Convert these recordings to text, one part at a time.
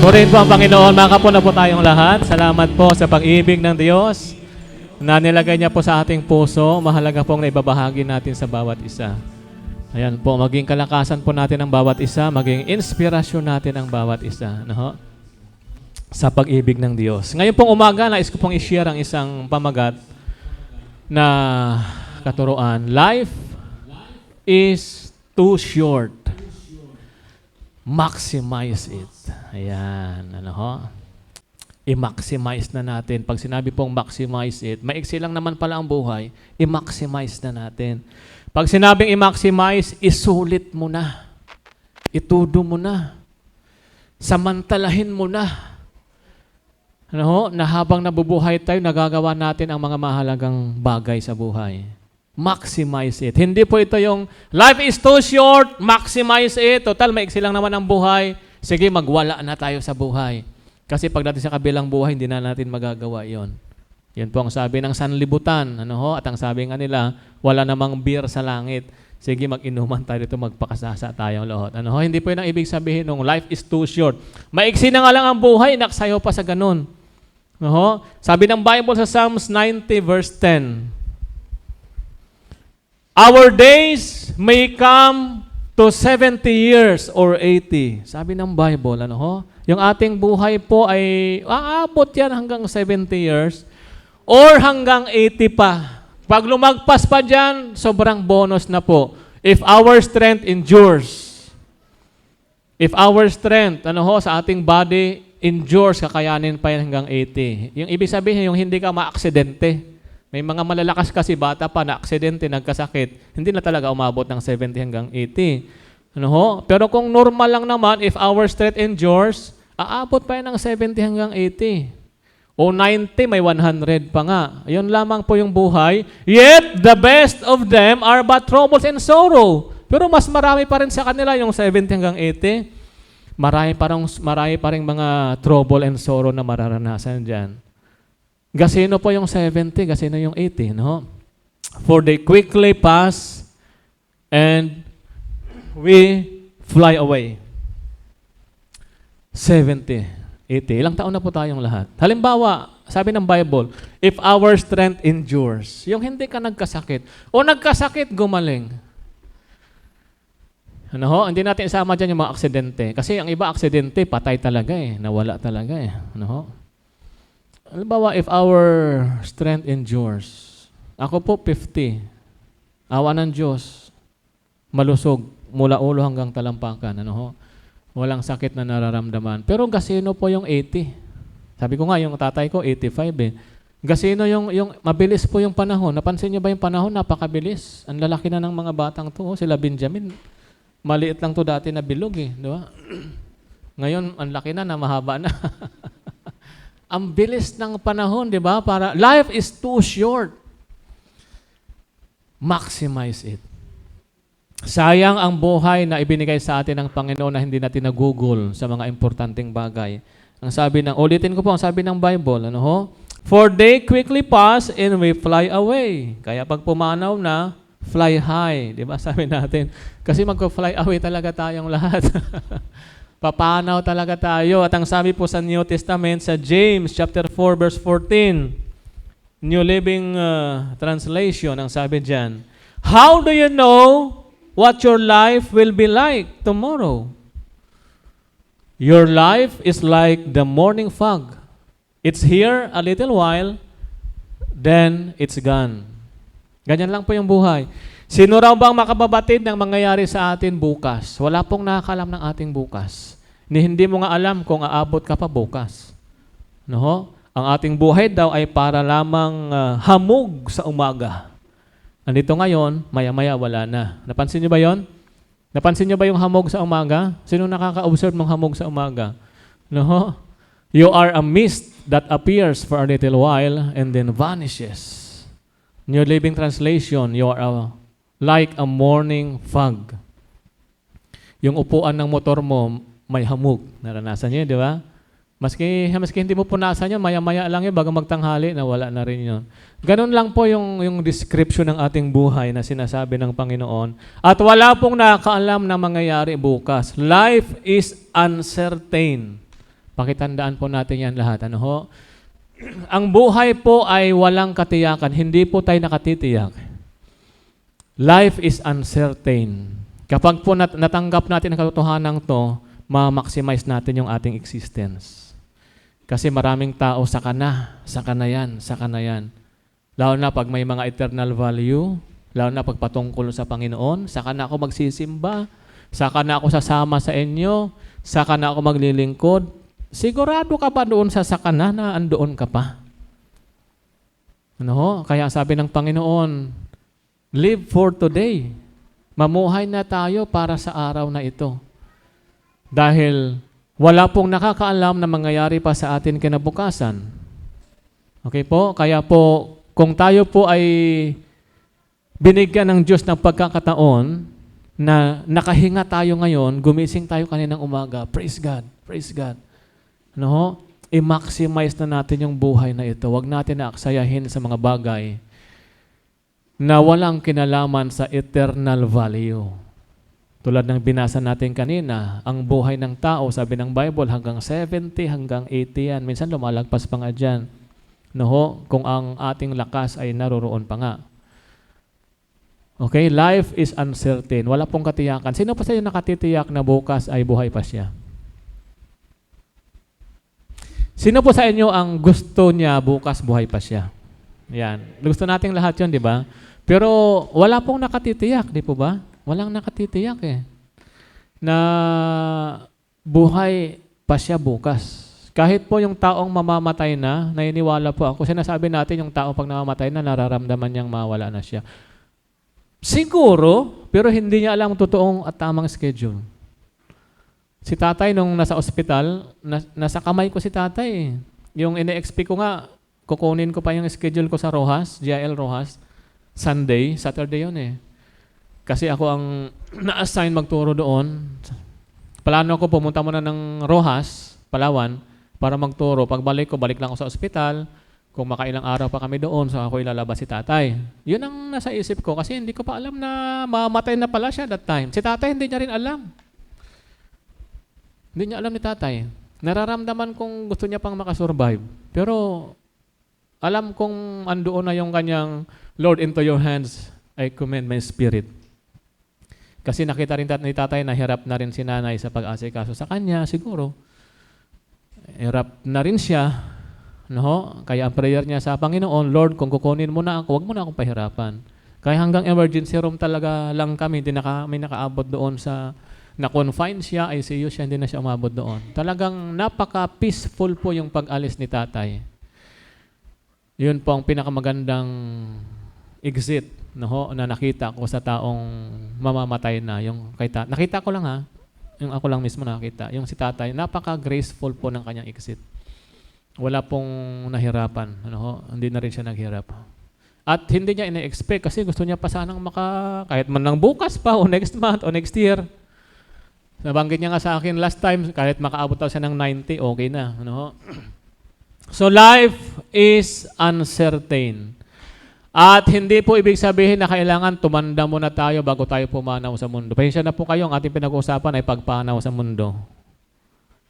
Purihin po ang Panginoon. Makapo na po tayong lahat. Salamat po sa pag-ibig ng Diyos na nilagay niya po sa ating puso. Mahalaga pong naibabahagi natin sa bawat isa. Ayan po, maging kalakasan po natin ang bawat isa, maging inspirasyon natin ang bawat isa. No? Sa pag-ibig ng Diyos. Ngayon pong umaga, nais ko pong i-share ang isang pamagat na katuruan. Life is too short. Maximize it. Ayan, ano ho? I-maximize na natin. Pag sinabi pong maximize it, maiksi lang naman pala ang buhay, i-maximize na natin. Pag sinabing i-maximize, isulit mo na. Itudo mo na. Samantalahin mo na. Ano ho? Na habang nabubuhay tayo, nagagawa natin ang mga mahalagang bagay sa buhay. Maximize it. Hindi po ito yung life is too short, maximize it. Total, maiksi lang naman ang buhay. Sige, magwala na tayo sa buhay. Kasi pagdating sa kabilang buhay, hindi na natin magagawa yon. Yan po ang sabi ng sanlibutan. Ano ho? At ang sabi nga nila, wala namang beer sa langit. Sige, mag-inuman tayo dito, magpakasasa tayong lahat. Ano ho? Hindi po yun ang ibig sabihin ng life is too short. Maiksi na nga lang ang buhay, naksayo pa sa ganun. Ano ho? Sabi ng Bible sa Psalms 90 verse 10, our days may come to 70 years or 80. Sabi ng Bible, ano ho? Yung ating buhay po ay aabot yan hanggang 70 years or hanggang 80 pa. Pag lumagpas pa dyan, sobrang bonus na po. If our strength endures. If our strength, ano ho, sa ating body endures, kakayanin pa yan hanggang 80. Yung ibig sabihin, yung hindi ka ma-aksidente. May mga malalakas kasi bata pa na aksidente, nagkasakit, hindi na talaga umabot ng 70 hanggang 80. Ano ho? Pero kung normal lang naman, if our strength endures, aabot pa yan ng 70 hanggang 80. O 90, may 100 pa nga. Yun lamang po yung buhay. Yet, the best of them are but troubles and sorrow. Pero mas marami pa rin sa kanila yung 70 hanggang 80. Marami pa rin mga trouble and sorrow na mararanasan dyan. Gasino po yung 70, gasino yung 80, no? For they quickly pass and we fly away. 70, 80. Ilang taon na po tayong lahat? Halimbawa, sabi ng Bible, if our strength endures, yung hindi ka nagkasakit, o nagkasakit, gumaling. Ano ho? Hindi natin isama dyan yung mga aksidente. Kasi ang iba aksidente, patay talaga eh. Nawala talaga eh. Ano ho? Halimbawa, if our strength endures, ako po 50, awa ng Diyos, malusog, mula ulo hanggang talampakan, ano ho? Walang sakit na nararamdaman. Pero gasino po yung 80. Sabi ko nga, yung tatay ko, 85 eh. Gasino yung mabilis po yung panahon. Napansin niyo ba yung panahon? Napakabilis. Ang lalaki na ng mga batang to, sila Benjamin. Maliit lang to dati na bilog eh, di ba? Ngayon, ang laki na mahaba na. Ang bilis ng panahon, di ba? Para life is too short. Maximize it. Sayang ang buhay na ibinigay sa atin ng Panginoon na hindi natin nagugol sa mga importanteng bagay. Ang sabi ng, ulitin ko po, ang sabi ng Bible, ano ho? For they quickly pass and we fly away. Kaya pag pumanaw na, fly high. Di ba? Sabi natin. Kasi mag-fly away talaga tayong lahat. Papanaw talaga tayo. At ang sabi po sa New Testament, sa James chapter 4 verse 14, New Living Translation, ang sabi dyan, how do you know what your life will be like tomorrow? Your life is like the morning fog. It's here a little while, then it's gone. Ganyan lang po yung buhay. Sino raw bang makababatid ng mangyayari sa atin bukas? Wala pong nakakalam ng ating bukas. Hindi mo nga alam kung aabot ka pa bukas. No? Ang ating buhay daw ay para lamang hamog sa umaga. Andito ngayon, maya-maya wala na. Napansin niyo ba yon? Napansin niyo ba yung hamog sa umaga? Sino nakaka-observe ng hamog sa umaga? No? You are a mist that appears for a little while and then vanishes. New Living Translation, you are like a morning fog. Yung upuan ng motor mo, may hamog. Naranasan niyo, di ba? Maski hindi mo punasan yun, maya-maya lang yun, bago magtanghali, nawala na rin yun. Ganun lang po yung description ng ating buhay na sinasabi ng Panginoon. At wala pong nakakaalam na mangyayari bukas. Life is uncertain. Pakitandaan po natin yan lahat. Ano ho? Ang buhay po ay walang katiyakan. Hindi po tayo nakatitiyak. Life is uncertain. Kapag po natanggap natin ang katotohanan to, ma-maximize natin yung ating existence. Kasi maraming tao saka na yan. Lalo na pag may mga eternal value, lalo na pag patungkol sa Panginoon, saka na ako magsisimba, saka na ako sasama sa inyo, saka na ako maglilingkod. Sigurado ka ba doon sa saka na andoon ka pa? Ano ho? Kaya sabi ng Panginoon, live for today. Mamuhay na tayo para sa araw na ito. Dahil wala pong nakakaalam na mangyayari pa sa atin kinabukasan. Okay po? Kaya po, kung tayo po ay binigyan ng Diyos ng pagkakataon na nakahinga tayo ngayon, gumising tayo kaninang umaga, praise God, praise God. Ano ho? I-maximize na natin yung buhay na ito. Huwag natin na aksayahin sa mga bagay na walang kinalaman sa eternal value. Tulad ng binasa natin kanina, ang buhay ng tao, sabi ng Bible, hanggang 70, hanggang 80 yan. Minsan lumalagpas pa nga dyan. No ho? Kung ang ating lakas ay naroroon pa nga. Okay? Life is uncertain. Wala pong katiyakan. Sino pa sa inyo nakatitiyak na bukas ay buhay pa siya? Sino po sa inyo ang gusto niya bukas buhay pa siya? Yan. Gusto nating lahat yun, di ba? Pero wala pong nakatitiyak, di po ba? Walang nakatitiyak eh. Na buhay pa siya bukas. Kahit po yung taong mamamatay na, naniniwala po ako, sinasabi natin yung tao pag namamatay na, nararamdaman niyang mawala na siya. Siguro, pero hindi niya alam ang totoong at tamang schedule. Si tatay nung nasa ospital, nasa kamay ko si tatay. Yung ine-expect ko nga, kukunin ko pa yung schedule ko sa Rojas, GIL Rojas, Saturday yun eh. Kasi ako ang na-assign magturo doon. Plano ko pumunta muna ng Rojas, Palawan, para magturo. Pagbalik ko, balik lang ako sa ospital. Kung makailang araw pa kami doon, so ako ilalabas si tatay. Yun ang nasa isip ko kasi hindi ko pa alam na mamatay na pala siya that time. Si tatay hindi niya rin alam. Hindi niya alam ni tatay. Nararamdaman kong gusto niya pang makasurvive. Pero alam kong andoon na yung kanyang, Lord, into your hands I commend my spirit. Kasi nakita rin ni tatay na hirap na rin si nanay sa pag-asikaso sa kanya, siguro. Hirap na rin siya. No? Kaya ang prayer niya sa Panginoon, Lord, kung kukunin mo na ako, huwag mo na akong pahirapan. Kaya hanggang emergency room talaga lang kami, hindi na kami nakaabot doon sa na-confine siya, ICU siya, hindi na siya umabot doon. Talagang napaka-peaceful po yung pag-alis ni tatay. Yun po ang pinakamagandang exit no, na nakita ko sa taong mamamatay na. Yung kay nakita ko lang ha, yung ako lang mismo nakita. Yung si tatay, napaka-graceful po ng kanyang exit. Wala pong nahirapan. Ano, hindi na rin siya naghirap. At hindi niya ina-expect kasi gusto niya pa sanang kahit man lang bukas pa o next month o next year. Nabanggit niya nga sa akin last time, kahit makaabot daw siya ng 90, okay na. Ano? So life is uncertain. At hindi po ibig sabihin na kailangan tumanda muna tayo bago tayo pumanaw sa mundo. Pasensya na po kayo, ang ating pinag-uusapan ay pagpanaw sa mundo.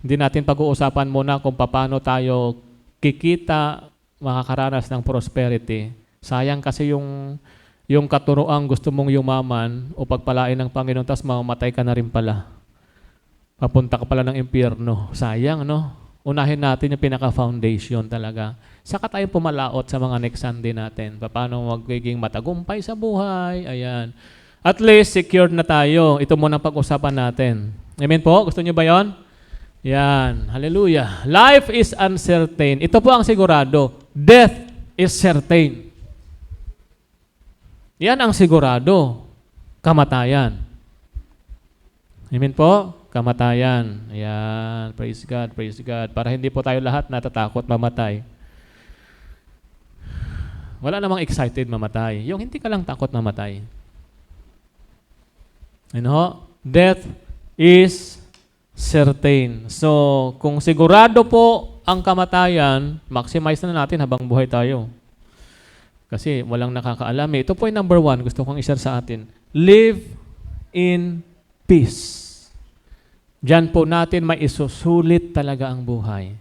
Hindi natin pag-uusapan muna kung paano tayo kikita, makakaranas ng prosperity. Sayang kasi yung katuroang gusto mong yumaman o pagpalain ng Panginoon, tapos mamamatay ka na rin pala. Papunta ka pala ng impyerno. Sayang, no? Unahin natin yung pinaka-foundation talaga. Saka tayo pumalaot sa mga next Sunday natin. Paano magiging matagumpay sa buhay. Ayan. At least, secured na tayo. Ito muna pag-usapan natin. Amen po? Gusto niyo ba yon? Yan. Hallelujah. Life is uncertain. Ito po ang sigurado. Death is certain. Yan ang sigurado. Kamatayan. Amen po? Kamatayan. Ayan. Praise God, praise God. Para hindi po tayo lahat natatakot mamatay. Wala namang excited mamatay. Yung hindi ka lang takot mamatay. Ano? Death is certain. So, kung sigurado po ang kamatayan, maximize na natin habang buhay tayo. Kasi walang nakakaalam. Ito po yung number 1. Gusto kong i-share sa atin. Live in peace. Diyan po natin may isusulit talaga ang buhay.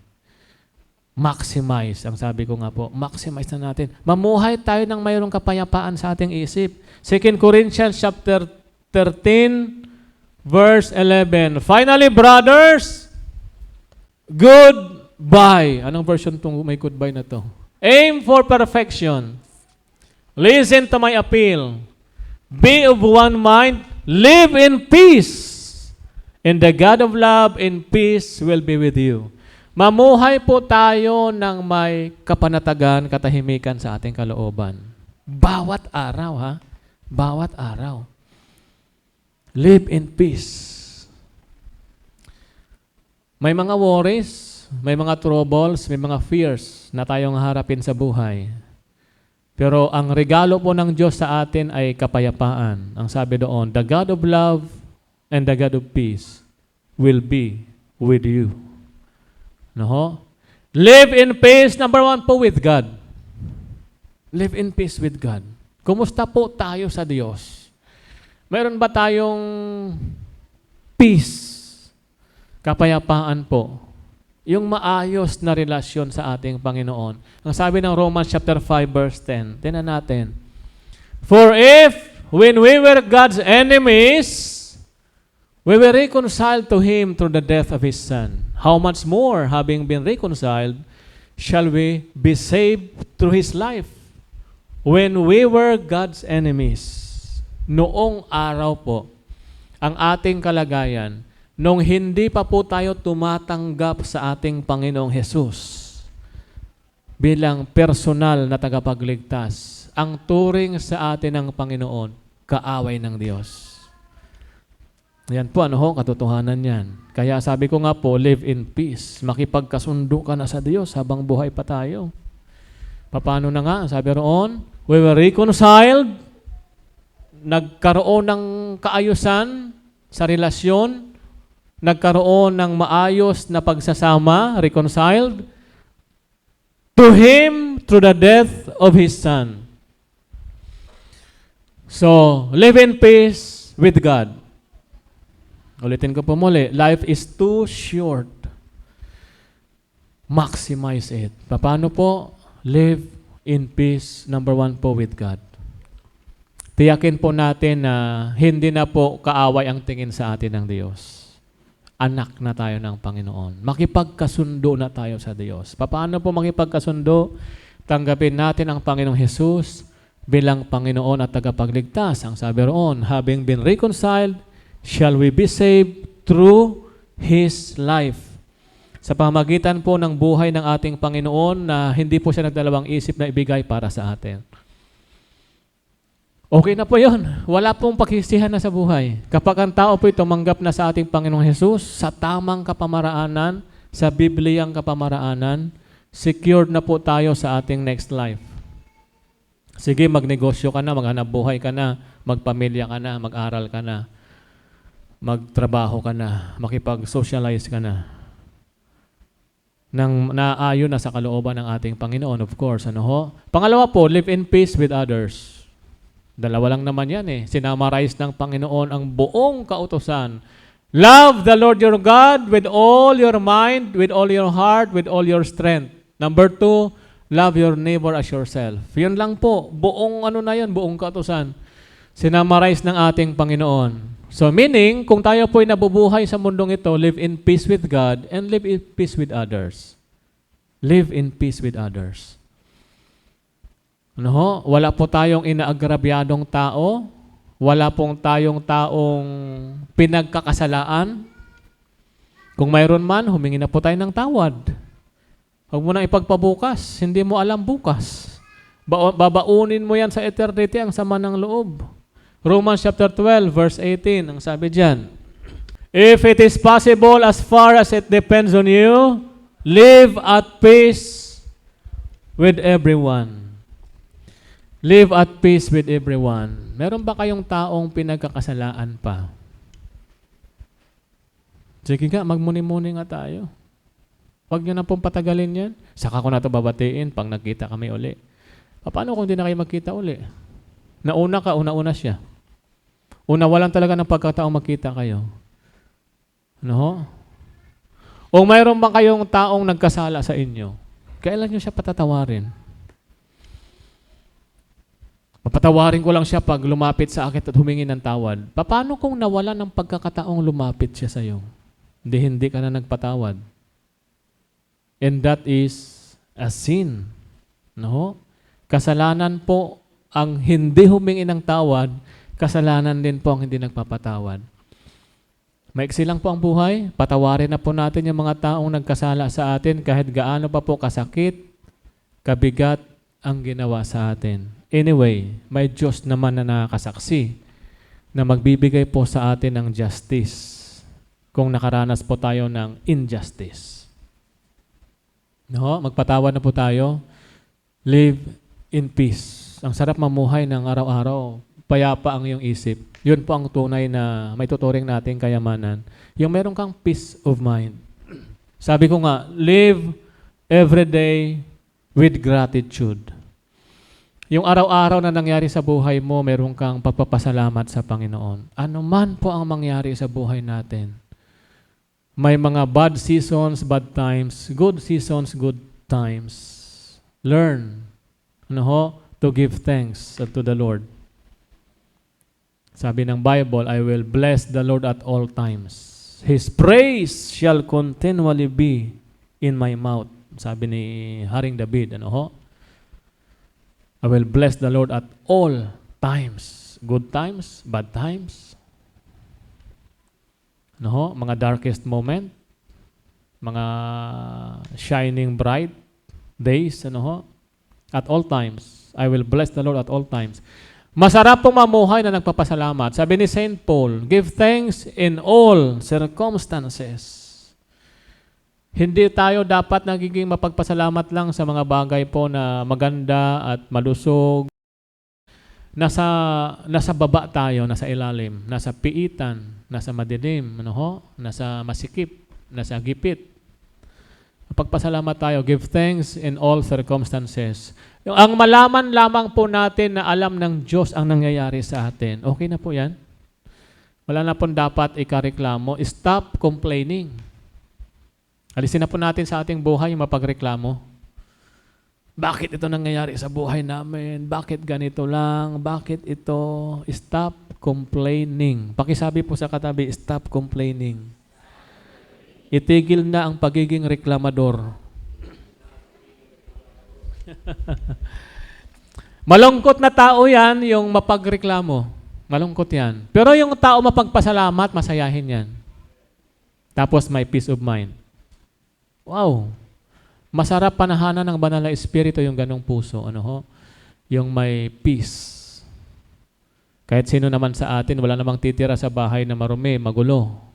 Maximize, ang sabi ko nga po, maximize na natin. Mamuhay tayo ng mayroong kapayapaan sa ating isip. 2 Corinthians chapter 13, verse 11. Finally, brothers, goodbye. Anong version itong may goodbye na to? Aim for perfection. Listen to my appeal. Be of one mind. Live in peace. And the God of love and peace will be with you. Mamuhay po tayo ng may kapanatagan, katahimikan sa ating kalooban. Bawat araw, ha? Bawat araw. Live in peace. May mga worries, may mga troubles, may mga fears na tayong harapin sa buhay. Pero ang regalo po ng Diyos sa atin ay kapayapaan. Ang sabi doon, the God of love and the God of peace will be with you. No? Live in peace, number one po, with God. Live in peace with God. Kumusta po tayo sa Diyos? Mayroon ba tayong peace? Kapayapaan po. Yung maayos na relasyon sa ating Panginoon. Ang sabi ng Romans chapter 5 verse 10, tingnan natin. For if, when we were God's enemies, we were reconciled to Him through the death of His Son, how much more, having been reconciled, shall we be saved through His life? When we were God's enemies, noong araw po, ang ating kalagayan, nung hindi pa po tayo tumatanggap sa ating Panginoong Hesus bilang personal na tagapagligtas, ang turing sa atin ng Panginoon, kaaway ng Diyos. Yan po, ano ho, katotohanan yan. Kaya sabi ko nga po, live in peace. Makipagkasundo ka na sa Diyos habang buhay pa tayo. Paano na nga? Sabi roon, we were reconciled, nagkaroon ng kaayusan sa relasyon, nagkaroon ng maayos na pagsasama, reconciled, to Him through the death of His Son. So, live in peace with God. Ulitin ko po muli, life is too short. Maximize it. Paano po? Live in peace, number one po, with God. Tiyakin po natin na hindi na po kaaway ang tingin sa atin ng Diyos. Anak na tayo ng Panginoon. Makipagkasundo na tayo sa Diyos. Paano po makipagkasundo? Tanggapin natin ang Panginoong Hesus bilang Panginoon at tagapagligtas. Ang sabi roon, having been reconciled, shall we be saved through His life. Sa pamagitan po ng buhay ng ating Panginoon na hindi po siya nagdalawang isip na ibigay para sa atin. Okay na po yun. Wala pong pagsisihan na sa buhay. Kapag ang tao po'y tumanggap na sa ating Panginoong Hesus, sa tamang kapamaraanan, sa Bibliyang kapamaraanan, secured na po tayo sa ating next life. Sige, magnegosyo ka na, maghanap buhay ka na, magpamilya ka na, mag-aral ka na, magtrabaho ka na, makipag-socialize ka na. Nang naayon na sa kalooban ng ating Panginoon, of course. Ano ho? Pangalawa po, live in peace with others. Dalawa lang naman yan eh. Sinamarize ng Panginoon ang buong kautusan. Love the Lord your God with all your mind, with all your heart, with all your strength. Number 2, love your neighbor as yourself. Yun lang po. Buong ano na yun, buong kautusan. Sinamarize ng ating Panginoon. So meaning, kung tayo po'y nabubuhay sa mundong ito, live in peace with God and live in peace with others. Live in peace with others. Ano ho? Wala po tayong inaagrabyadong tao. Wala pong tayong taong pinagkakasalaan. Kung mayroon man, humingi na po tayo ng tawad. Huwag mo nang ipagpabukas. Hindi mo alam bukas. Babaunin mo yan sa eternity ang sama ng loob. Romans chapter 12, verse 18, ang sabi diyan, if it is possible, as far as it depends on you, live at peace with everyone. Live at peace with everyone. Meron ba kayong taong pinagkakasalaan pa? Sige nga, magmuni-muni nga tayo. Huwag nyo na pong patagalin yan. Saka ko na ito babatiin pag nagkita kami uli. Paano kung di na kayo magkita uli? Nauna ka, una-una siya. Una, walang talaga ng pagkataong makita kayo. Ano ho? O mayroon bang kayong taong nagkasala sa inyo? Kailan nyo siya patatawarin? Papatawarin ko lang siya pag lumapit sa akin at humingi ng tawad. Paano kung nawala ng pagkakataong lumapit siya sa iyo? Hindi ka na nagpatawad. And that is a sin. No? Kasalanan po ang hindi humingi ng tawad, kasalanan din po ang hindi nagpapatawad. Maiksi lang po ang buhay, patawarin na po natin yung mga taong nagkasala sa atin kahit gaano pa po kasakit, kabigat ang ginawa sa atin. Anyway, may Diyos naman na nakakasaksi na magbibigay po sa atin ng justice kung nakaranas po tayo ng injustice. No? Magpatawad na po tayo. Live in peace. Ang sarap mamuhay ng araw-araw. Payapa ang iyong isip. Yun po ang tunay na may tuturing nating kayamanan. Yung meron kang peace of mind. Sabi ko nga, live every day with gratitude. Yung araw-araw na nangyari sa buhay mo, meron kang pagpapasalamat sa Panginoon. Ano man po ang mangyari sa buhay natin. May mga bad seasons, bad times. Good seasons, good times. Learn, to give thanks unto the Lord. Sabi ng Bible, I will bless the Lord at all times. His praise shall continually be in my mouth. Sabi ni Haring David, I will bless the Lord at all times. Good times, bad times. Mga darkest moment, mga shining bright days, at all times. I will bless the Lord at all times. Masarap pong mamuhay na nagpapasalamat. Sabi ni Saint Paul, give thanks in all circumstances. Hindi tayo dapat nagiging mapagpasalamat lang sa mga bagay po na maganda at malusog. Nasa baba tayo, nasa ilalim, nasa piitan, nasa madilim, nasa masikip, nasa gipit. Pagpasalamat tayo, give thanks in all circumstances. Ang malaman lamang po natin na alam ng Diyos ang nangyayari sa atin. Okay na po yan? Wala na po dapat ikareklamo. Stop complaining. Alisin na po natin sa ating buhay yung mapagreklamo. Bakit ito nangyayari sa buhay namin? Bakit ganito lang? Bakit ito? Stop complaining. Pakisabi po sa katabi, stop complaining. Itigil na ang pagiging reklamador. Malungkot na tao yan, yung mapagreklamo. Malungkot yan. Pero yung tao mapagpasalamat, masayahin yan. Tapos may peace of mind. Wow! Masarap panahanan ng banal na espiritu yung ganong puso. Yung may peace. Kahit sino naman sa atin, wala namang titira sa bahay na marumi, magulo.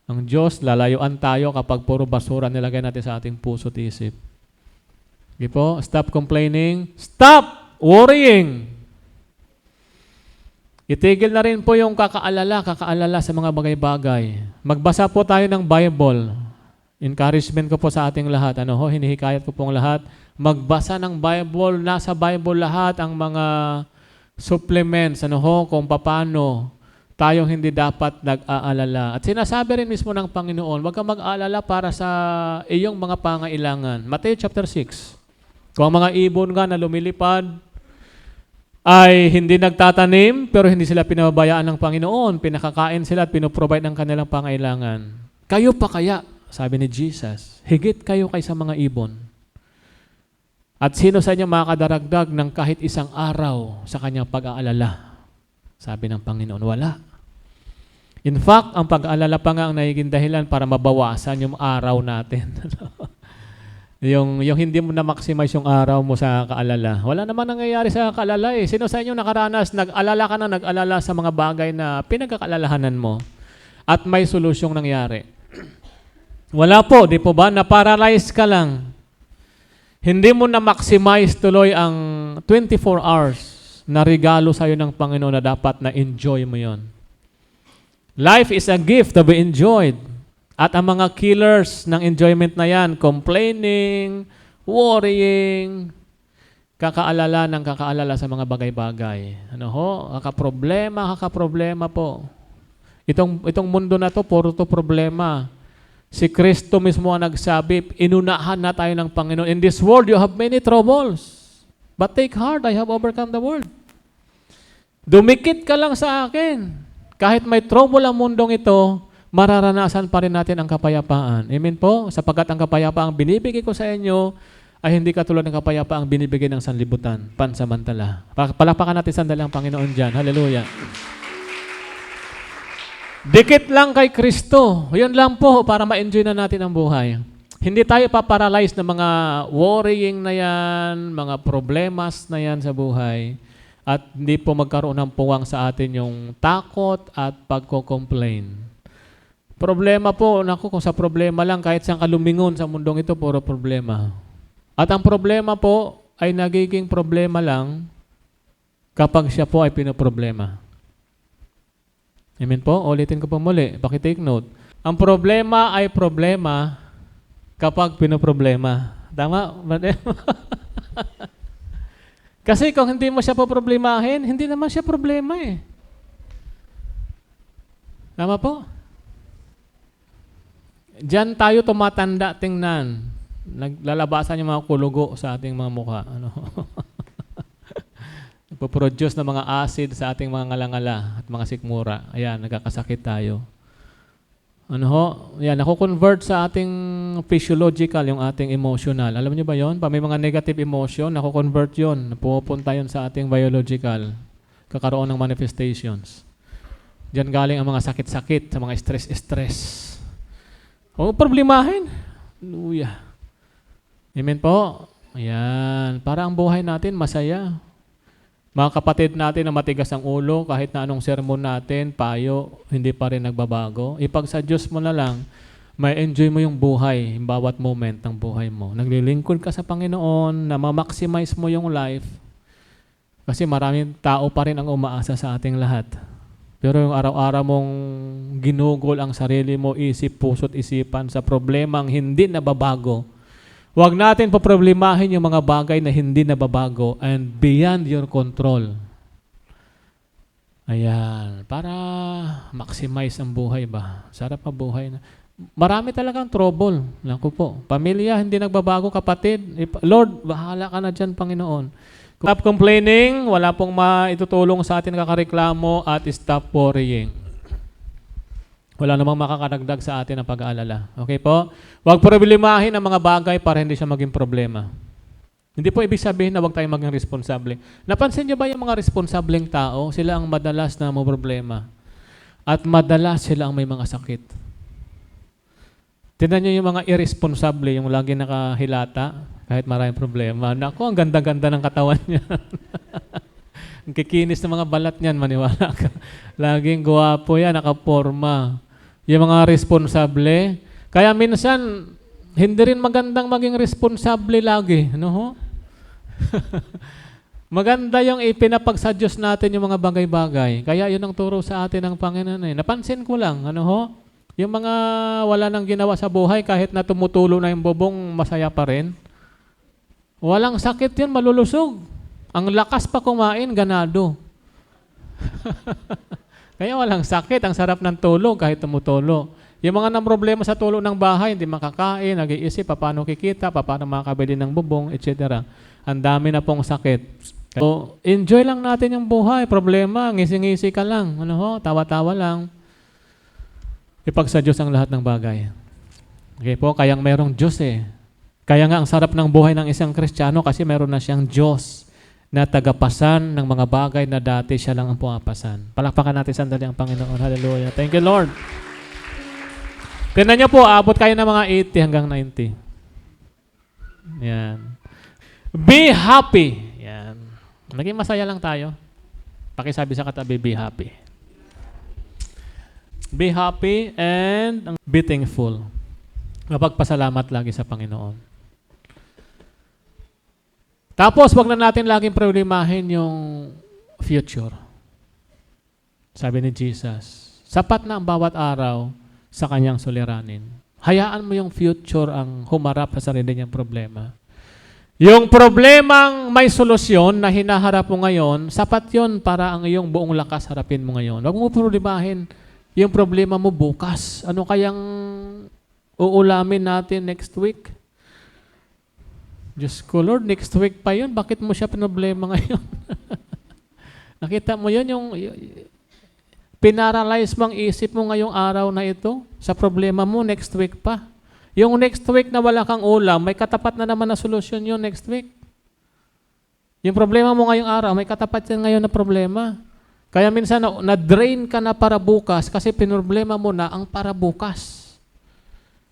Ang Diyos, lalayuan tayo kapag puro basura nilagay natin sa ating puso at isip. Okay po? Stop complaining. Stop worrying. Itigil na rin po yung kakaalala sa mga bagay-bagay. Magbasa po tayo ng Bible. Encouragement ko po sa ating lahat. Hinihikayat ko pong lahat. Magbasa ng Bible. Nasa Bible lahat ang mga supplements. Kung paano tayong hindi dapat nag-aalala. At sinasabi rin mismo ng Panginoon, huwag kang mag-aalala para sa iyong mga pangailangan. Matthew chapter 6. Kung ang mga ibon nga na lumilipad ay hindi nagtatanim, pero hindi sila pinababayaan ng Panginoon, pinakakain sila at pinoprovide ng kanilang pangailangan. Kayo pa kaya, sabi ni Jesus, higit kayo kaysa mga ibon. At sino sa inyo makakadaragdag ng kahit isang araw sa kanyang pag-aalala? Sabi ng Panginoon, wala. In fact, ang pag-aalala pa nga ang nagiging dahilan para mabawasan yung araw natin. yung hindi mo na-maximize yung araw mo sa kaalala. Wala naman nangyayari sa kaalala eh. Sino sa inyo nakaranas, nag-alala sa mga bagay na pinagkakaalalahanan mo at may solusyong nangyari? Wala po, di po ba? Na-paralyze ka lang. Hindi mo na-maximize tuloy ang 24 hours na regalo sa'yo ng Panginoon na dapat na-enjoy mo yon. Life is a gift to be enjoyed. At ang mga killers ng enjoyment na yan, complaining, worrying, kakaalala sa mga bagay-bagay. Kakaproblema po. Itong mundo na to, puro to problema. Si Kristo mismo ang nagsabi, inunahan na tayo ng Panginoon. In this world, you have many troubles. But take heart, I have overcome the world. Dumikit ka lang sa akin. Kahit may trouble ang mundong ito, mararanasan pa rin natin ang kapayapaan. Amen po? Sapagkat ang kapayapaang binibigay ko sa inyo ay hindi katulad ng kapayapaang binibigay ng sanlibutan, pansamantala. Palapakan natin sandali ang Panginoon dyan. Hallelujah. Dikit lang kay Kristo. Yun lang po para ma-enjoy na natin ang buhay. Hindi tayo paparalyze ng mga worrying na yan, mga problemas na yan sa buhay. At hindi po magkaroon ng puwang sa atin yung takot at pagko-complain. Problema po, naku, kung sa problema lang, kahit saan ka lumingon sa mundong ito, puro problema. At ang problema po ay nagiging problema lang kapag siya po ay pinoproblema. Amen po? Ulitin ko po muli. Pakitake note. Ang problema ay problema kapag pinoproblema. Tama? Kasi kung hindi mo siya poproblemahin, hindi naman siya problema eh. Tama po? Diyan tayo tumatanda tingnan. Naglalabasan yung mga kulugo sa ating mga mukha. Ano? Nagpo-produce ng mga acid sa ating mga ngalangala at mga sikmura. Ayan, nagkakasakit tayo. Ano ho? Ayan, nako-convert sa ating physiological, yung ating emotional. Alam niyo ba yon? Pag may mga negative emotion, nako-convert yon. Pupunta yon sa ating biological. Kakaroon ng manifestations. Diyan galing ang mga sakit-sakit, sa mga stress-stress. O, problemahin. Hallelujah. Amen po? Ayan. Para ang buhay natin masaya. Mga kapatid natin na matigas ang ulo, kahit na anong sermon natin, payo, hindi pa rin nagbabago. Ipag sa Diyos mo na lang, may enjoy mo yung buhay, yung bawat moment ng buhay mo. Naglilingkod ka sa Panginoon, na ma-maximize mo yung life. Kasi maraming tao pa rin ang umaasa sa ating lahat. Pero yung araw-araw mong ginugol ang sarili mo, isip, puso't isipan sa problemang hindi nababago, huwag natin poproblemahin yung mga bagay na hindi nababago and beyond your control. Ayan. Para maximize ang buhay ba? Sarap ang buhay na. Marami talagang trouble. Naku po. Pamilya, hindi nagbabago, kapatid. Lord, bahala ka na dyan, Panginoon. Stop complaining, wala pong maitutulong sa atin kakareklamo at stop worrying. Wala namang makakadagdag sa atin ang pag-aalala. Okay po? Huwag problemahin ang mga bagay para hindi siya maging problema. Hindi po ibig sabihin na huwag tayong maging responsable. Napansin niyo ba yung mga responsableng tao? Sila ang madalas na may problema. At madalas sila ang may mga sakit. Tignan niyo yung mga irresponsable, yung lagi nakahilata, kahit maraming problema. Naku, ang ganda-ganda ng katawan niya. Ang kikinis ng mga balat niyan, maniwala ka. Laging guwapo yan, nakaporma. Yung mga responsable. Kaya minsan, hindi rin magandang maging responsable lagi. Ano ho? Maganda yung ipinapag sa Diyos natin yung mga bagay-bagay. Kaya yun ang turo sa atin ng Panginoon. Napansin ko lang, ano ho? Yung mga wala nang ginawa sa buhay, kahit na tumutulo na yung bubong, masaya pa rin. Walang sakit yan, malulusog. Ang lakas pa kumain, ganado. Kaya walang sakit, ang sarap ng tulog kahit tumutulo. Yung mga namroblema sa tulo ng bahay, hindi makakain, nag-iisip, paano kikita, paano makakabili ng bubong, etc. Ang dami na pong sakit. So, enjoy lang natin yung buhay. Problema, ngisi-ngisi ka lang. Ano ho? Tawa-tawa lang. Ipag sa Diyos ang lahat ng bagay. Okay po, kayang merong Diyos eh. Kaya nga ang sarap ng buhay ng isang Kristiyano kasi meron na siyang Diyos na tagapasan ng mga bagay na dati siya lang ang pumapasan. Palakpakan natin sandali ang Panginoon. Hallelujah. Thank you, Lord. Tingnan niyo po, abot kayo ng mga 80 hanggang 90. Yan. Be happy. Yan. Maging masaya lang tayo. Pakisabi sa katabi, be happy. Be happy and be thankful. Mapagpasalamat lagi sa Panginoon. Tapos, wag na natin laging problemahin yung future. Sabi ni Jesus, sapat na ang bawat araw sa kanyang suliranin. Hayaan mo yung future ang humarap sa sarili niyang problema. Yung problemang may solusyon na hinaharap mo ngayon, sapat yon para ang iyong buong lakas harapin mo ngayon. Huwag mo problemahin yung problema mo bukas. Ano kayang uulamin natin next week? Diyos ko, Lord, next week pa yun. Bakit mo siya problema ngayon? Nakita mo yun, yung pinaralyze mo ang isip mo ngayong araw na ito sa problema mo next week pa. Yung next week na wala kang ulam, may katapat na naman na solusyon yun next week. Yung problema mo ngayong araw, may katapat yan ngayon na problema. Kaya minsan na-drain ka na para bukas kasi pinroblema mo na ang para bukas.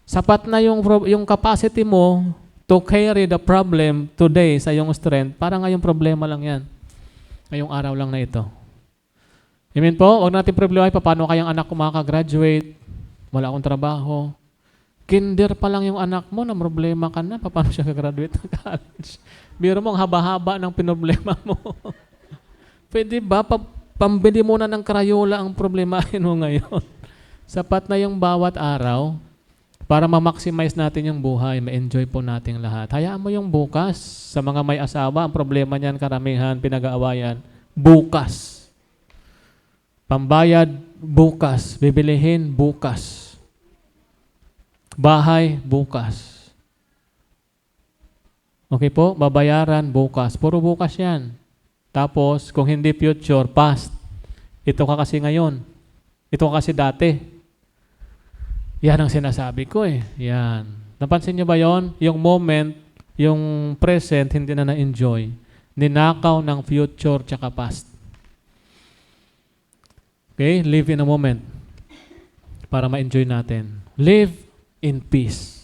Sapat na yung capacity mo to carry the problem today sa iyong strength, para ngayong problema lang yan. Ngayong araw lang na ito. Amen po? Huwag natin problema paano kayang anak ko makaka-graduate, wala akong trabaho. Kinder pa lang yung anak mo, na problema ka na, paano siya ka-graduate ng college? Biro mo, ang haba-haba ng pinoblema mo. Pwede ba? Pambili muna ng Crayola ang problemahin mo ngayon. Sapat na yung bawat araw para ma-maximize natin yung buhay, ma-enjoy po natin lahat. Hayaan mo yung bukas. Sa mga may asawa, ang problema niyan, karamihan, pinag-aawayan, bukas. Pambayad, bukas. Bibilihin, bukas. Bahay, bukas. Okay po? Babayaran, bukas. Puro bukas yan. Tapos, kung hindi future, past. Ito ka kasi ngayon. Ito ka kasi dati. Yan ang sinasabi ko eh. Yan. Napansin niyo ba yon? Yung moment, yung present, hindi na na-enjoy. Ninakaw ng future tsaka past. Okay? Live in a moment para ma-enjoy natin. Live in peace.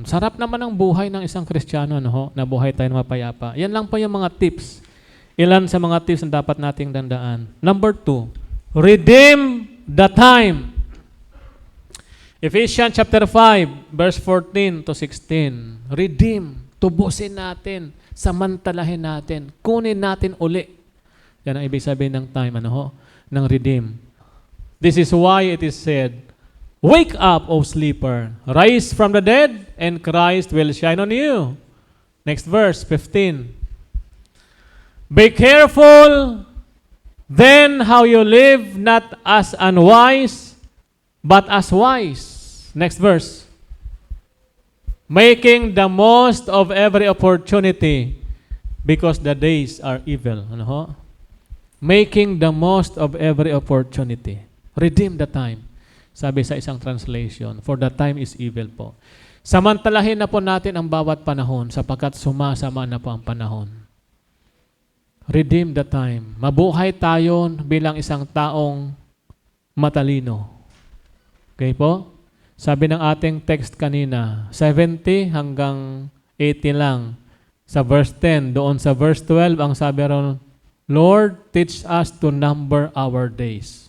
Sarap naman ang buhay ng isang Kristiyano, no? Na buhay tayo na mapayapa. Yan lang po yung mga tips. Ilan sa mga tips na dapat nating dandaan. Number 2, redeem the time. Ephesians chapter 5, verse 14 to 16. Redeem. Tubusin natin. Samantalahin natin. Kunin natin uli. Yan ang ibig sabihin ng time, ng redeem. This is why it is said, wake up, O sleeper. Rise from the dead, and Christ will shine on you. Next verse, 15. Be careful then how you live, not as unwise, but as wise. Next verse. Making the most of every opportunity because the days are evil. Making the most of every opportunity. Redeem the time. Sabi sa isang translation, for the time is evil po. Samantalahin na po natin ang bawat panahon sapagkat sumasama na po ang panahon. Redeem the time. Mabuhay tayo bilang isang taong matalino. Okay po? Sabi ng ating text kanina, 70 hanggang 80 lang. Sa verse 10, doon sa verse 12, ang sabi ron, Lord, teach us to number our days,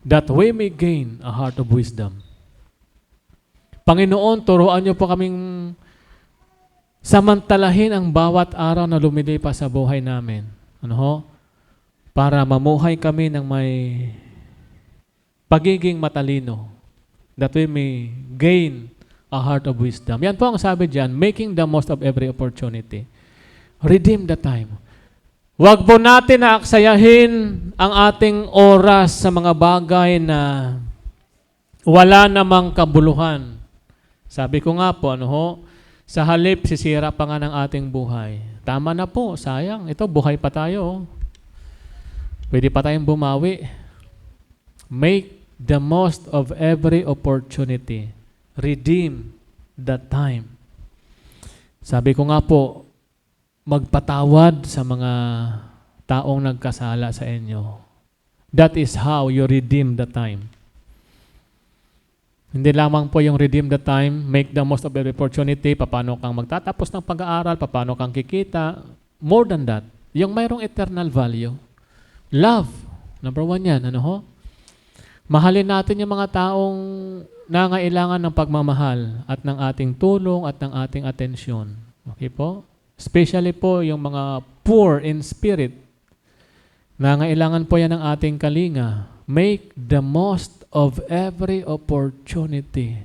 that we may gain a heart of wisdom. Panginoon, turuan niyo po kaming samantalahin ang bawat araw na lumilipas sa buhay namin. Para mamuhay kami ng may pagiging matalino, that we may gain a heart of wisdom. Yan po ang sabi diyan, making the most of every opportunity. Redeem the time. Huwag po natin na aksayahin ang ating oras sa mga bagay na wala namang kabuluhan. Sabi ko nga po, sa halip, sisira pa nga ng ating buhay. Tama na po, sayang. Ito, buhay pa tayo. Pwede pa tayong bumawi. Make the most of every opportunity. Redeem the time. Sabi ko nga po, magpatawad sa mga taong nagkasala sa inyo. That is how you redeem the time. Hindi lamang po yung redeem the time, make the most of every opportunity, paano kang magtatapos ng pag-aaral, paano kang kikita. More than that, yung mayroong eternal value. Love. Number 1 yan. Mahalin natin yung mga taong nangailangan ng pagmamahal at ng ating tulong at ng ating atensyon. Okay po? Especially po yung mga poor in spirit. Nangailangan po yan ng ating kalinga. Make the most of every opportunity.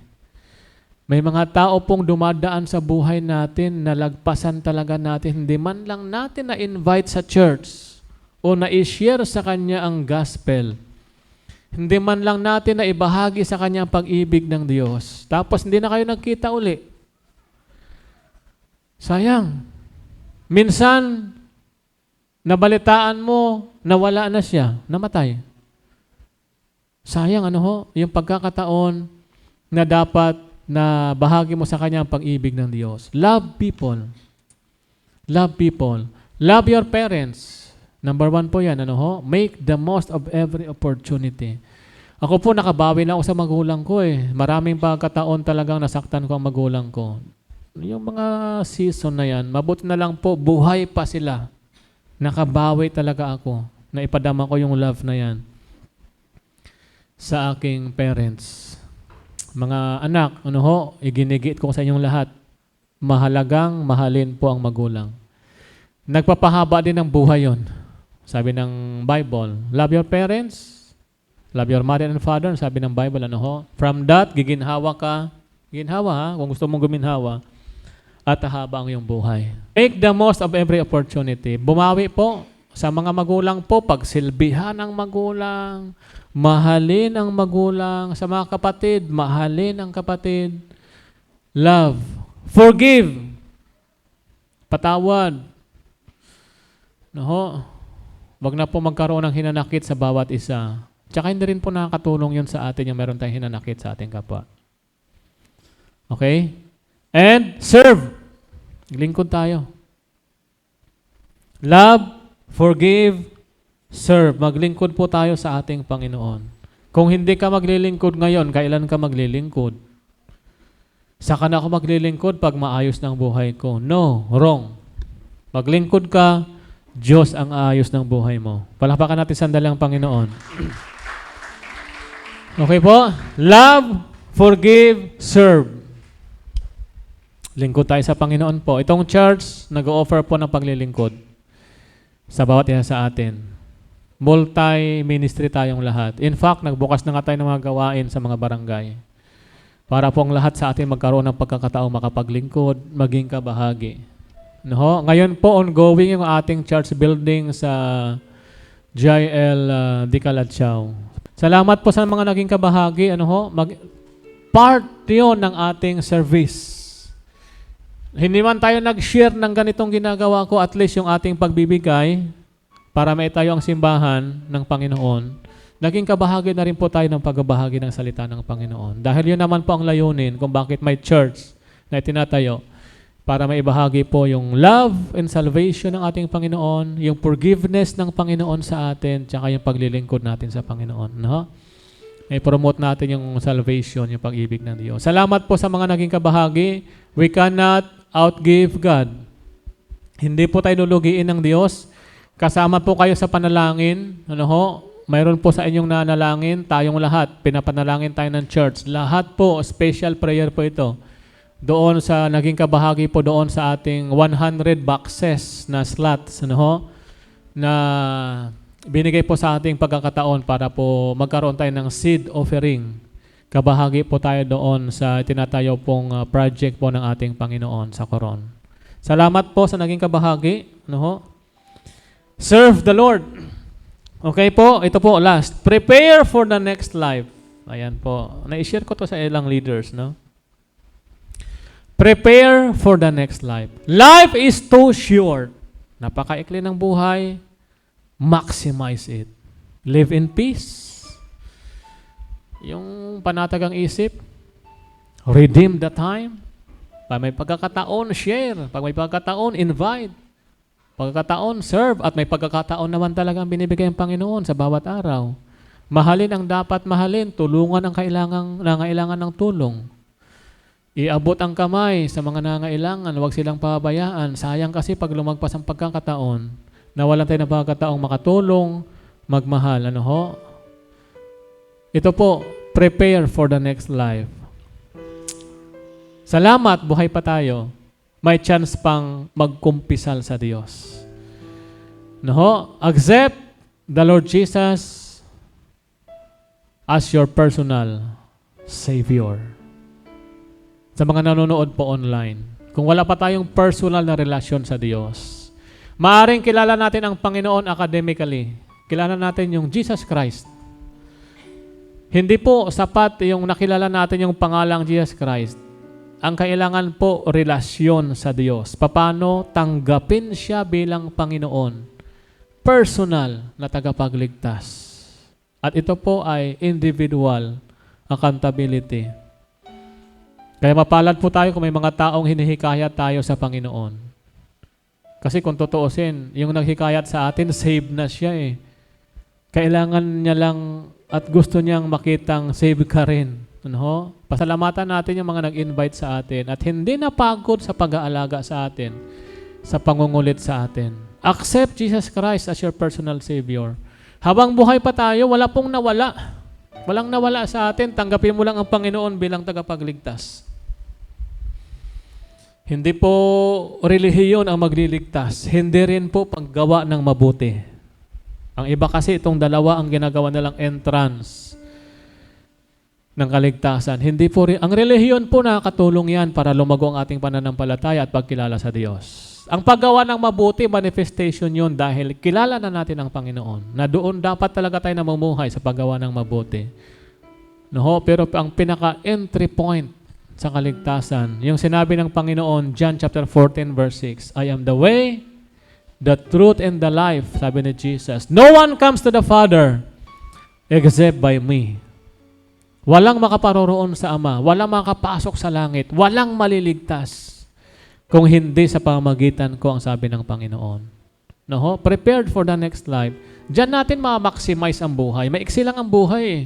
May mga tao pong dumadaan sa buhay natin na lagpasan talaga natin. Hindi man lang natin na-invite sa church o na-share sa kanya ang gospel. Hindi man lang natin na ibahagi sa Kanya ang pag-ibig ng Diyos. Tapos hindi na kayo nagkita uli. Sayang. Minsan, nabalitaan mo, nawala na siya, namatay. Sayang, yung pagkakataon na dapat na bahagi mo sa Kanya ang pag-ibig ng Diyos. Love people. Love people. Love your parents. Number 1 po yan, make the most of every opportunity. Ako po, nakabawi na ako sa magulang ko eh. Maraming pagkataon talagang nasaktan ko ang magulang ko. Yung mga season na yan, mabuti na lang po, buhay pa sila. Nakabawi talaga ako. Naipadama ko yung love na yan sa aking parents. Mga anak, iginigit ko sa inyong lahat. Mahalagang mahalin po ang magulang. Nagpapahaba din ng buhay yon. Sabi ng Bible, love your parents, love your mother and father. Sabi ng Bible, from that, giginhawa ka. Giginhawa, kung gusto mong guminhawa. At haba ang iyong buhay. Make the most of every opportunity. Bumawi po sa mga magulang po, pagsilbihan ang magulang, mahalin ang magulang, sa mga kapatid, mahalin ang kapatid. Love. Forgive. Patawad. Wag na po magkaroon ng hinanakit sa bawat isa. Tsaka hindi rin po nakakatulong yun sa atin yung meron tayong hinanakit sa ating kapwa. Okay? And serve. Lingkod tayo. Love, forgive, serve. Maglingkod po tayo sa ating Panginoon. Kung hindi ka maglilingkod ngayon, kailan ka maglilingkod? Saka na ako maglilingkod pag maayos ng buhay ko. No, wrong. Maglingkod ka, Diyos ang aayos ng buhay mo. Palakpakan natin sandali ang Panginoon. Okay po? Love, forgive, serve. Lingkod tayo sa Panginoon po. Itong church, nag-o-offer po ng paglilingkod sa bawat isa sa atin. Multi-ministry tayong lahat. In fact, nagbukas na nga tayo ng mga gawain sa mga barangay. Para pong lahat sa atin magkaroon ng pagkakataong makapaglingkod, maging kabahagi. Ngayon po, ongoing yung ating church building sa JL Dicalatsao. Salamat po sa mga naging kabahagi. Part yun ng ating service. Hindi man tayo nag-share ng ganitong ginagawa ko, at least yung ating pagbibigay para may tayo ang simbahan ng Panginoon. Naging kabahagi na rin po tayo ng pagbabahagi ng salita ng Panginoon. Dahil yun naman po ang layunin kung bakit may church na itinatayo. Para maibahagi po yung love and salvation ng ating Panginoon, yung forgiveness ng Panginoon sa atin, tsaka yung paglilingkod natin sa Panginoon. I-promote natin yung salvation, yung pag-ibig ng Diyos. Salamat po sa mga naging kabahagi. We cannot outgive God. Hindi po tayo lulugiin ng Diyos. Kasama po kayo sa panalangin. Mayroon po sa inyong nanalangin, tayong lahat. Pinapanalangin tayo ng church. Lahat po, special prayer po ito. Doon sa naging kabahagi po doon sa ating 100 boxes na slots, na binigay po sa ating pagkakataon para po magkaroon tayo ng seed offering. Kabahagi po tayo doon sa tinatayo pong project po ng ating Panginoon sa Coron. Salamat po sa naging kabahagi. Serve the Lord. Okay po, ito po last. Prepare for the next life. Ayan po. Na-share ko to sa ilang leaders, Prepare for the next life. Life is too short. Napakaikli ng buhay. Maximize it. Live in peace. Yung panatagang isip. Redeem the time. Pag may pagkakataon, share. Pag may pagkakataon, invite. Pagkakataon, serve. At may pagkakataon naman talagang binibigay ang Panginoon sa bawat araw. Mahalin ang dapat mahalin. Tulungan ang nangailangan ng tulong. Iabot ang kamay sa mga nangailangan, huwag silang pabayaan. Sayang kasi pag lumagpas ang pagkakataon, nawalan tayo ng pagkakataong makatulong, magmahal. Ito po, prepare for the next life. Salamat, buhay pa tayo. May chance pang magkumpisal sa Diyos. Accept the Lord Jesus as your personal Savior. Sa mga nanonood po online, kung wala pa tayong personal na relasyon sa Diyos, maaaring kilala natin ang Panginoon academically. Kilala natin yung Jesus Christ. Hindi po sapat yung nakilala natin yung pangalang Jesus Christ. Ang kailangan po, relasyon sa Diyos. Paano tanggapin siya bilang Panginoon. Personal na tagapagligtas. At ito po ay individual accountability. Kaya mapalad po tayo kung may mga taong hinihikayat tayo sa Panginoon. Kasi kung totoosin, yung naghikayat sa atin, saved na siya eh. Kailangan niya lang at gusto niyang makitang save ka rin. Ano? Pasalamatan natin yung mga nag-invite sa atin at hindi napagod sa pag-aalaga sa atin, sa pangungulit sa atin. Accept Jesus Christ as your personal Savior. Habang buhay pa tayo, wala pong nawala. Walang nawala sa atin. Tanggapin mo lang ang Panginoon bilang tagapagligtas. Hindi po relihiyon ang magliligtas. Hindi rin po paggawa ng mabuti. Ang iba kasi itong dalawa ang ginagawa nilang entrance ng kaligtasan. Hindi po rin, ang relihiyon po nakakatulong yan para lumago ang ating pananampalataya at pagkilala sa Diyos. Ang paggawa ng mabuti, manifestation yun dahil kilala na natin ang Panginoon. Na doon dapat talaga tayo namumuhay sa paggawa ng mabuti. No, pero ang pinaka-entry point sa kaligtasan, yung sinabi ng Panginoon, John chapter 14 verse 6, I am the way, the truth, and the life, sabi ni Jesus. No one comes to the Father except by me. Walang makaparoroon sa Ama, walang makapasok sa langit, walang maliligtas kung hindi sa pamamagitan ko, ang sabi ng Panginoon. No? Prepared for the next life. Diyan natin ma-maximize ang buhay. Maiksi lang ang buhay eh.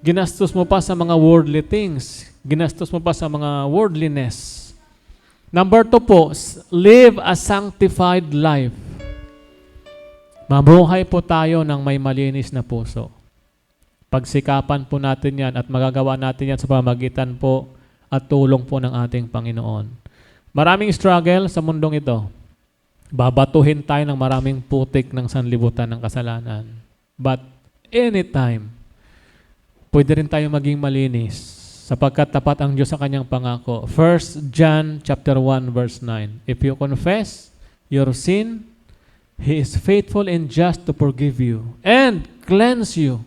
Ginastos mo pa sa mga worldly things. Ginastos mo pa sa mga worldliness. Number 2 po, live a sanctified life. Mabuhay po tayo ng may malinis na puso. Pagsikapan po natin yan at magagawa natin yan sa pamamagitan po at tulong po ng ating Panginoon. Maraming struggle sa mundong ito. Babatuhin tayo ng maraming putik ng sanlibutan ng kasalanan. But anytime, pwede rin tayo maging malinis sapagkat tapat ang Diyos sa kanyang pangako. 1 John chapter 1 verse 9. If you confess your sin, He is faithful and just to forgive you and cleanse you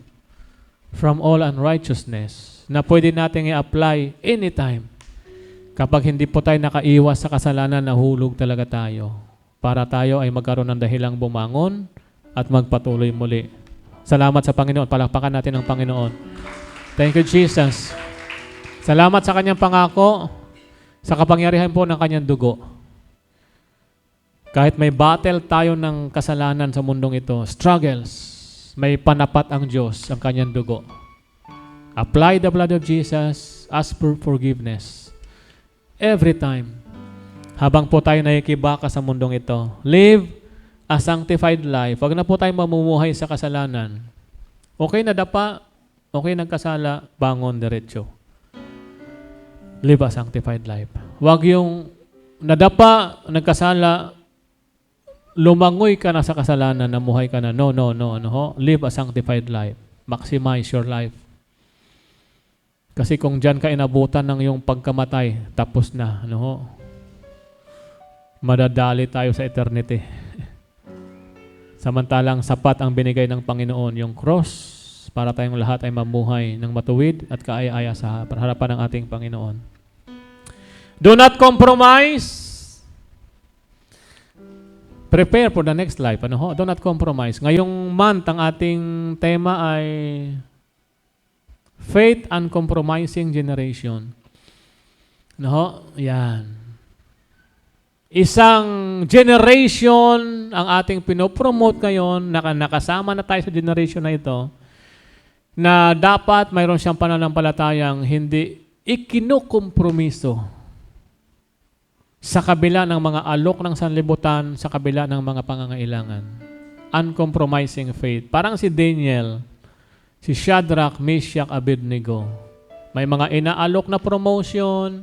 from all unrighteousness, na pwede natin i-apply anytime. Kapag hindi po tayo nakaiwas sa kasalanan, nahulog talaga tayo para tayo ay magkaroon ng dahilang bumangon at magpatuloy muli. Salamat sa Panginoon. Palakpakan natin ang Panginoon. Thank you, Jesus. Salamat sa kanyang pangako, sa kapangyarihan po ng kanyang dugo. Kahit may battle tayo ng kasalanan sa mundong ito, struggles, may panapat ang Diyos, ang kanyang dugo. Apply the blood of Jesus, ask for forgiveness. Every time, habang po tayo nakikibaka sa mundong ito, live a sanctified life. Huwag na po tayo mamumuhay sa kasalanan. Okay na dapa, okay nagkasala, bangon diretso. Live a sanctified life. Huwag yung nadapa, nagkasala, lumangoy ka na sa kasalanan, namuhay ka na. No. Live a sanctified life. Maximize your life. Kasi kung dyan ka inabutan ng yung pagkamatay, tapos na. Madadali tayo sa eternity. Samantalang sapat ang binigay ng Panginoon, yung cross, para tayong lahat ay mamuhay ng matuwid at kaaya-aya sa harapan ng ating Panginoon. Do not compromise. Prepare for the next life. Do not compromise. Ngayong month, ang ating tema ay Faith Uncompromising Generation. Yan. Isang generation ang ating pinopromote ngayon, nakasama na tayo sa generation na ito, na dapat mayroon siyang pananampalatayang hindi ikinukompromiso sa kabila ng mga alok ng sanlibutan, sa kabila ng mga pangangailangan. Uncompromising faith. Parang si Daniel, si Shadrach, Meshach, Abednego. May mga inaalok na promotion,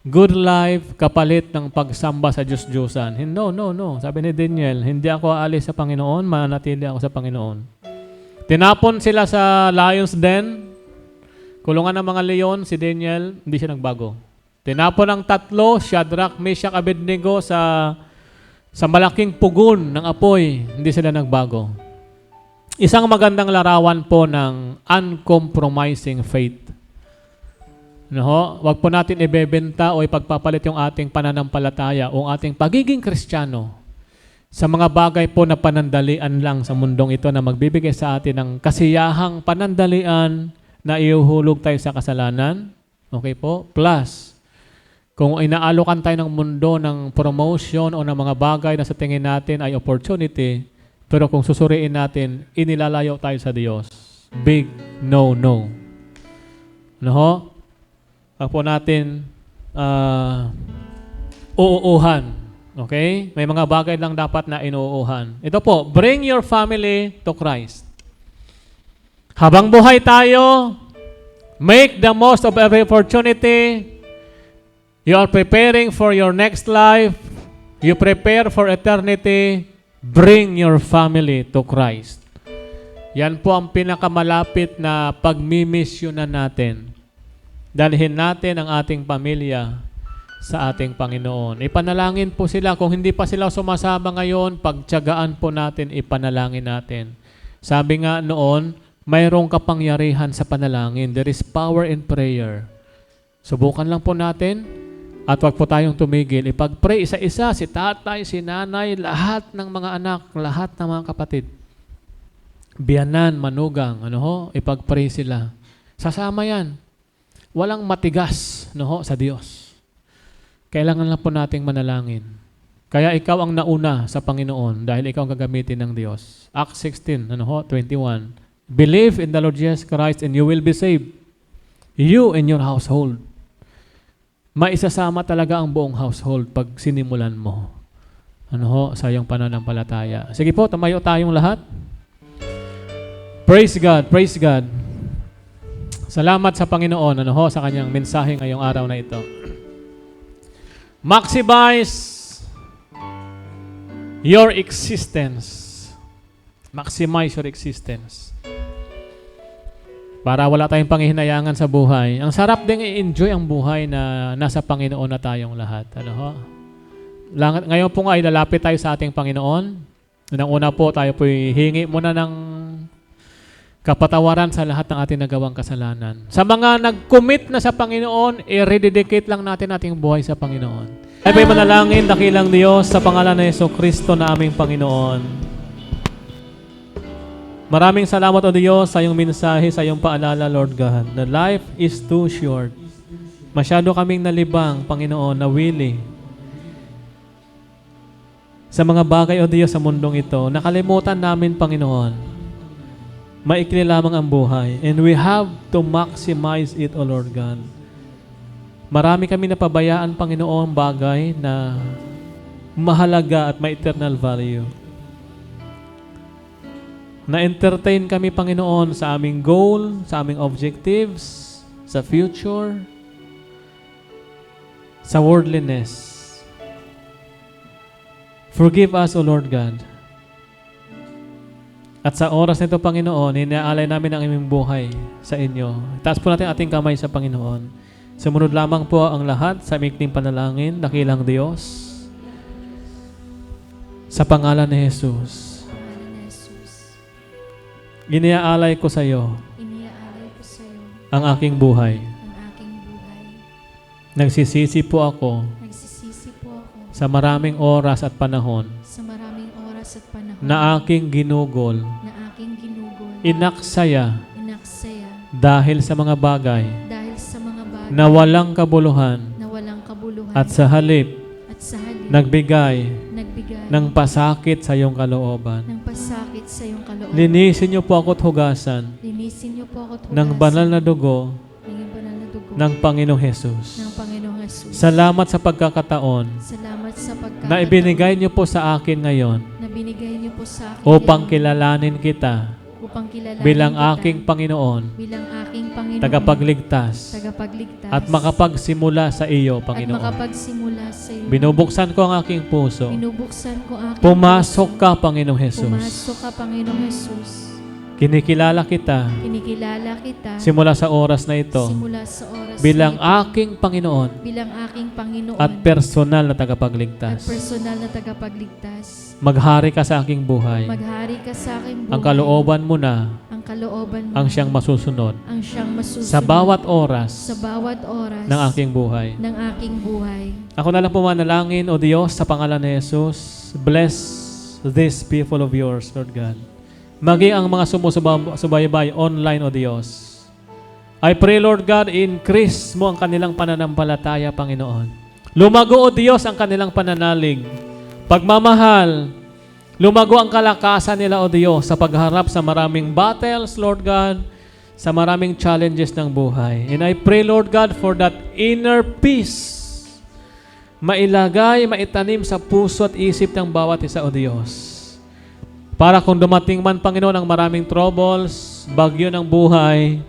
good life, kapalit ng pagsamba sa Diyos-Diyosan. No. Sabi ni Daniel, hindi ako aalis sa Panginoon, mananatili ako sa Panginoon. Tinapon sila sa lion's den, kulungan ng mga leon, si Daniel, hindi siya nagbago. Tinapon ang tatlo, Shadrach, Meshach, Abednego sa malaking pugon ng apoy, hindi sila nagbago. Isang magandang larawan po ng uncompromising faith. No? Huwag po natin ibebenta o ipagpapalit yung ating pananampalataya o ating pagiging Kristiyano sa mga bagay po na panandalian lang sa mundong ito na magbibigay sa atin ng kasiyahang panandalian na ihuhulog tayo sa kasalanan. Okay po? Plus, kung inaalokan tayo ng mundo ng promotion o ng mga bagay na sa tingin natin ay opportunity, pero kung susuriin natin, inilalayo tayo sa Diyos. Big no-no. Ano ho? Pag po natin uuuhan. Okay? May mga bagay lang dapat na inuuhan. Ito po, bring your family to Christ. Habang buhay tayo, make the most of every opportunity. You are preparing for your next life. You prepare for eternity. Bring your family to Christ. Yan po ang pinakamalapit na pagmimisyonan natin. Dalhin natin ang ating pamilya sa ating Panginoon. Ipanalangin po sila. Kung hindi pa sila sumasama ngayon, pagtiyagaan po natin, ipanalangin natin. Sabi nga noon, mayroong kapangyarihan sa panalangin. There is power in prayer. Subukan lang po natin at wag po tayong tumigil. Ipag-pray isa-isa, si tatay, si nanay, lahat ng mga anak, lahat ng mga kapatid. Biyanan, manugang, ipag-pray sila. Sasama yan. Walang matigas sa Diyos. Kailangan lang po nating manalangin. Kaya ikaw ang nauna sa Panginoon dahil ikaw ang gagamitin ng Diyos. Acts 16, 21. Believe in the Lord Jesus Christ and you will be saved. You and your household. Maisasama talaga ang buong household pag sinimulan mo. Sa iyong pananampalataya. Sige po, tumayo tayong lahat. Praise God, praise God. Salamat sa Panginoon, sa kanyang mensahe ngayong araw na ito. Maximize your existence. Maximize your existence. Para wala tayong panghihinayangan sa buhay. Ang sarap ding i-enjoy ang buhay na nasa Panginoon na tayong lahat. Ngayon po nga ay lalapit tayo sa ating Panginoon. Unang-una po tayo po hingi muna ng kapatawaran sa lahat ng ating nagawang kasalanan. Sa mga nag-commit na sa Panginoon, i-rededicate lang natin ating buhay sa Panginoon. Ay ba'y manalangin, dakilang Diyos, sa pangalan ng Jesucristo na aming Panginoon. Maraming salamat o Diyos sa iyong mensahe, sa iyong paalala, Lord God, na life is too short. Masyado kaming nalibang, Panginoon, nawili sa mga bagay o Diyos sa mundong ito. Nakalimutan namin, Panginoon, maikli lamang ang buhay. And we have to maximize it, O Lord God. Marami kami napabayaan, Panginoon, bagay na mahalaga at may eternal value. Na-entertain kami, Panginoon, sa aming goal, sa aming objectives, sa future, sa worldliness. Forgive us, O Lord God. At sa oras nito, Panginoon, inaalay namin ang aming buhay sa inyo. Taas po natin ating kamay sa Panginoon. Sumunod lamang po ang lahat sa mikling panalangin, dakilang Diyos. Sa pangalan ni Jesus. Iniaalay ko sa iyo ang aking buhay. Nagsisisi po ako sa maraming oras at panahon na aking ginugol, inaksaya dahil sa mga bagay na walang kabuluhan at sa halip nagbigay ng pasakit sa iyong kalooban. Linisin niyo po ako't hugasan ng banal na dugo ng Panginoong Jesus. Salamat sa pagkakataon na ibinigay niyo po sa akin ngayon upang kilalanin kita bilang aking Panginoon, tagapagligtas, at makapagsimula sa iyo, Panginoon. Binubuksan ko ang aking puso. Pumasok ka, Panginoong Jesus. Kinikilala kita Kinikilala kita simula sa oras na ito simula sa oras bilang na ito, aking Panginoon bilang aking Panginoon at personal na at tagapagligtas. personal na tagapagligtas. Maghari ka sa aking buhay. Maghari ka sa aking buhay. Ang kalooban mo na Ang kalooban mo ang siyang masusunod ang siyang masusunod sa bawat oras sa bawat oras ng aking buhay. ng aking buhay. Ako na lang pumanalangin, O Diyos, sa pangalan ni Jesus. Bless these people of yours, Lord God. Maging ang mga sumusubaybay online, O Diyos. I pray, Lord God, increase mo ang kanilang pananampalataya, Panginoon. Lumago, O Diyos, ang kanilang pananalig. Pagmamahal, lumago ang kalakasan nila, O Diyos, sa pagharap sa maraming battles, Lord God, sa maraming challenges ng buhay. And I pray, Lord God, for that inner peace mailagay, maitanim sa puso at isip ng bawat isa, O Diyos. Para kung dumating man, Panginoon, ang maraming troubles, bagyo ng buhay,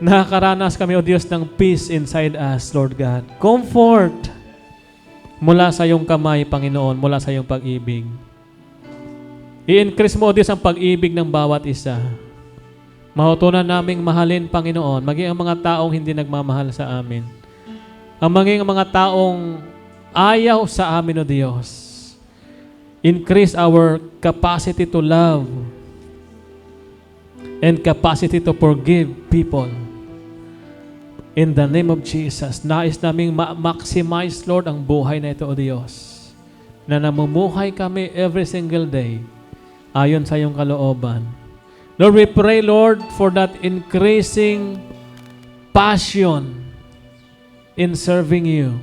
nakakaranas kami, O Diyos, ng peace inside us, Lord God. Comfort mula sa iyong kamay, Panginoon, mula sa iyong pag-ibig. I-increase mo, O Diyos, ang pag-ibig ng bawat isa. Mahutunan naming mahalin, Panginoon, maging ang mga taong hindi nagmamahal sa amin. Ang maging ang mga taong ayaw sa amin, O Diyos. Increase our capacity to love and capacity to forgive people. In the name of Jesus, nais naming ma-maximize, Lord, ang buhay na ito, O Diyos. Na namumuhay kami every single day ayon sa iyong kalooban. Lord, we pray, Lord, for that increasing passion in serving you.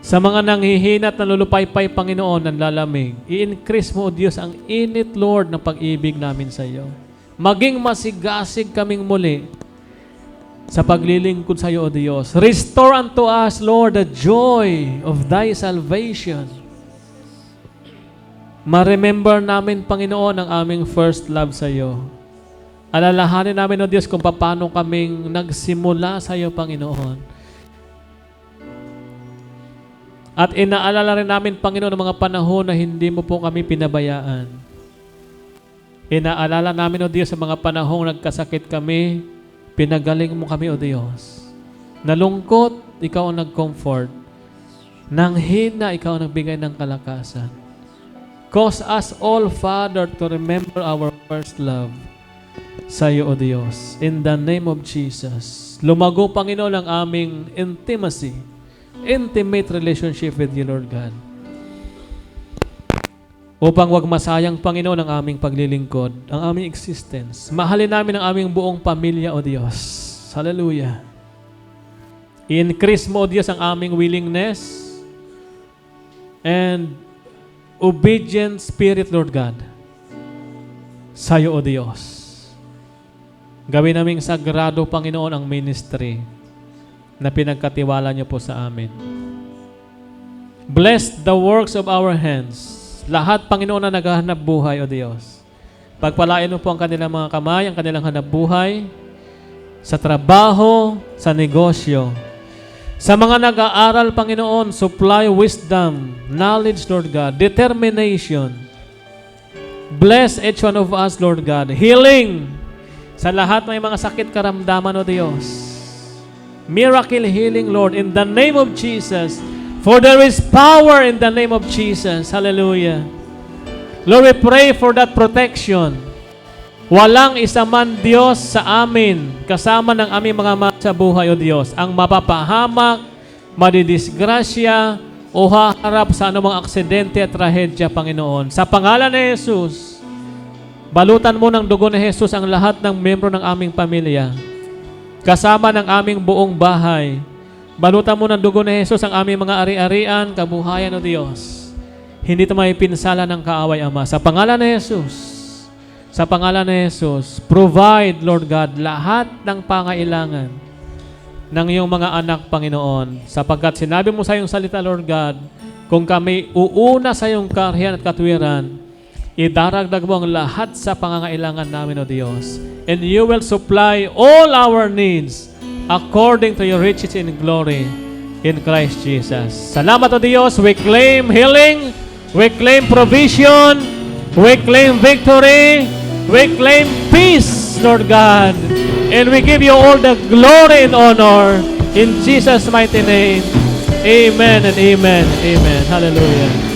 Sa mga nanghihina at nalulupaypay, Panginoon, ng lalamig, i-increase mo, O Diyos, ang init, Lord, ng pag-ibig namin sa iyo. Maging masigasig kaming muli sa paglilingkod sa iyo, O Diyos. Restore unto us, Lord, the joy of Thy salvation. Ma-remember namin, Panginoon, ang aming first love sa iyo. Alalahanin namin, O Diyos, kung paano kaming nagsimula sa iyo, Panginoon. At inaalala rin namin, Panginoon, ang mga panahon na hindi mo po kami pinabayaan. Inaalala namin, O Diyos, sa mga panahong nagkasakit kami, pinagaling mo kami, O Diyos. Nalungkot, Ikaw ang nag-comfort. Nang hina, Ikaw ang nagbigay ng kalakasan. Cause us all, Father, to remember our first love sa iyo, O Diyos. In the name of Jesus. Lumago, Panginoon, ang aming intimate relationship with you, Lord God. Upang wag masayang, Panginoon, ang aming paglilingkod, ang aming existence. Mahalin namin ang aming buong pamilya, O Diyos. Hallelujah. I-increase mo, O Diyos, ang aming willingness and obedient spirit, Lord God, sa iyo, O Diyos. Gawin naming sagrado, Panginoon, ang ministry na pinagkatiwala niyo po sa amin. Bless the works of our hands. Lahat, Panginoon, na naghahanap buhay, O Diyos. Pagpalain mo po ang kanilang mga kamay, ang kanilang hanap buhay, sa trabaho, sa negosyo. Sa mga nag-aaral, Panginoon, supply wisdom, knowledge, Lord God, determination. Bless each one of us, Lord God. Healing sa lahat may mga sakit karamdaman, O Diyos. Miracle healing, Lord, in the name of Jesus. For there is power in the name of Jesus. Hallelujah. Lord, we pray for that protection. Walang isa man Diyos sa amin, kasama ng aming mga mahal sa buhay, O Diyos, ang mapapahamak, madidisgrasya, o haharap sa anumang aksidente at trahedya, Panginoon. Sa pangalan ni Jesus, balutan mo ng dugo ni Jesus ang lahat ng membro ng aming pamilya, kasama ng aming buong bahay. Balutan mo ng dugo ni Jesus ang aming mga ari-arian, kabuhayan, O Diyos. Hindi ito may pinsala ng kaaway, Ama. Sa pangalan ni Jesus, sa pangalan ni Jesus, provide, Lord God, lahat ng pangailangan ng iyong mga anak, Panginoon. Sapagkat sinabi mo sa iyong salita, Lord God, kung kami uuna sa iyong kariyan at katwiran, idaragdag mo ang lahat sa pangangailangan namin, O Diyos. And you will supply all our needs according to your riches in glory in Christ Jesus. Salamat, O Diyos. We claim healing. We claim provision. We claim victory. We claim peace, Lord God. And we give you all the glory and honor in Jesus' mighty name. Amen and amen. Amen. Hallelujah.